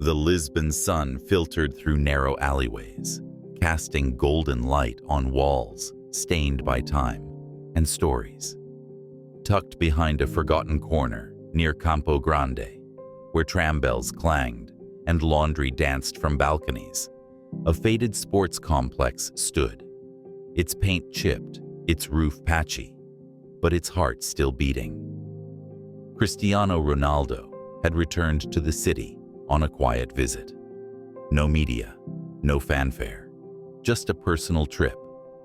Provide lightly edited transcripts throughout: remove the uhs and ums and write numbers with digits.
The Lisbon sun filtered through narrow alleyways, casting golden light on walls stained by time and stories. Tucked behind a forgotten corner near Campo Grande, where tram bells clanged and laundry danced from balconies, a faded sports complex stood, its paint chipped, its roof patchy, but its heart still beating. Cristiano Ronaldo had returned to the city on a quiet visit. No media, no fanfare, just a personal trip,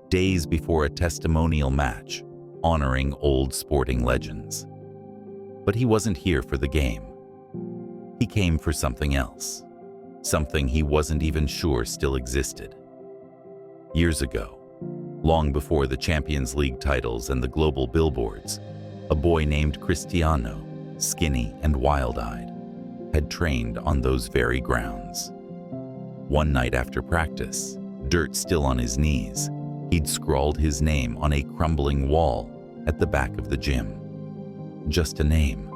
days before a testimonial match, honoring old sporting legends. But he wasn't here for the game. He came for something else, something he wasn't even sure still existed. Years ago, long before the Champions League titles and the global billboards, a boy named Cristiano, skinny and wild-eyed, had trained on those very grounds. One night after practice, dirt still on his knees, he'd scrawled his name on a crumbling wall at the back of the gym. Just a name,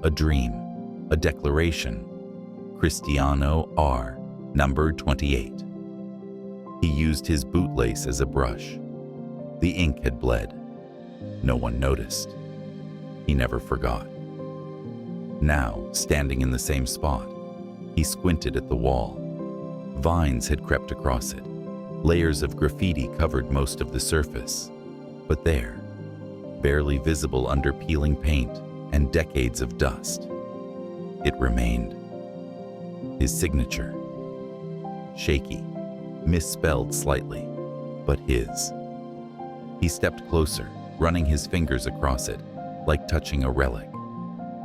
a dream, a declaration. Cristiano R, number 28. He used his bootlace as a brush. The ink had bled. No one noticed. He never forgot. Now, standing in the same spot, he squinted at the wall. Vines had crept across it. Layers of graffiti covered most of the surface. But there, barely visible under peeling paint and decades of dust, it remained. His signature. Shaky, misspelled slightly, but his. He stepped closer, running his fingers across it, like touching a relic.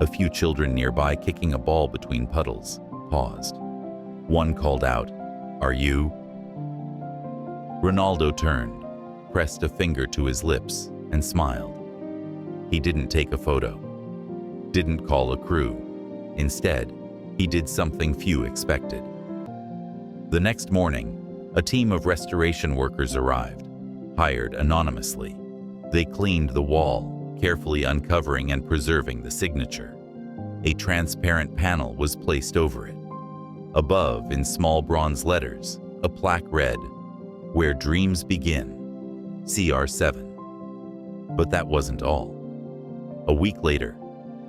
A few children nearby, kicking a ball between puddles, paused. One called out, "Are you?" Ronaldo turned, pressed a finger to his lips, and smiled. He didn't take a photo, didn't call a crew. Instead, he did something few expected. The next morning, a team of restoration workers arrived, hired anonymously. They cleaned the wall, carefully uncovering and preserving the signature. A transparent panel was placed over it. Above, in small bronze letters, a plaque read, "Where dreams begin, CR7. But that wasn't all. A week later,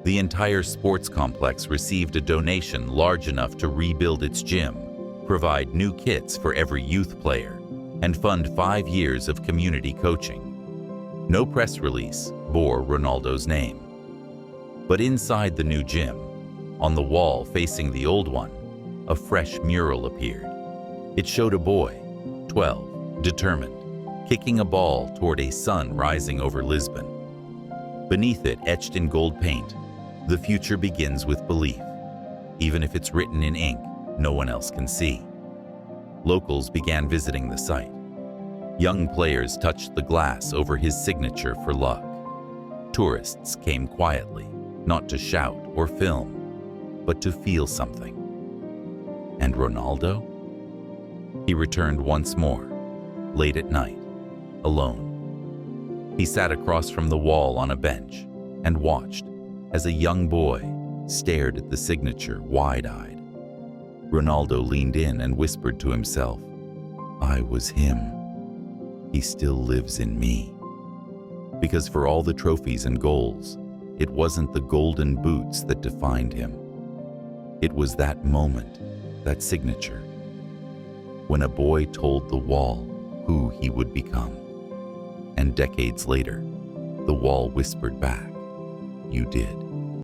the entire sports complex received a donation large enough to rebuild its gym, provide new kits for every youth player, and fund 5 years of community coaching. No press release bore Ronaldo's name. But inside the new gym, on the wall facing the old one, a fresh mural appeared. It showed a boy, 12, determined, kicking a ball toward a sun rising over Lisbon. Beneath it, etched in gold paint, "The future begins with belief. Even if it's written in ink, no one else can see." Locals began visiting the site. Young players touched the glass over his signature for luck. Tourists came quietly, not to shout or film, but to feel something. And Ronaldo? He returned once more, late at night, alone. He sat across from the wall on a bench and watched as a young boy stared at the signature wide-eyed. Ronaldo leaned in and whispered to himself, "I was him. He still lives in me." Because for all the trophies and goals, it wasn't the golden boots that defined him. It was that moment, that signature, when a boy told the wall who he would become. And decades later, the wall whispered back, "You did."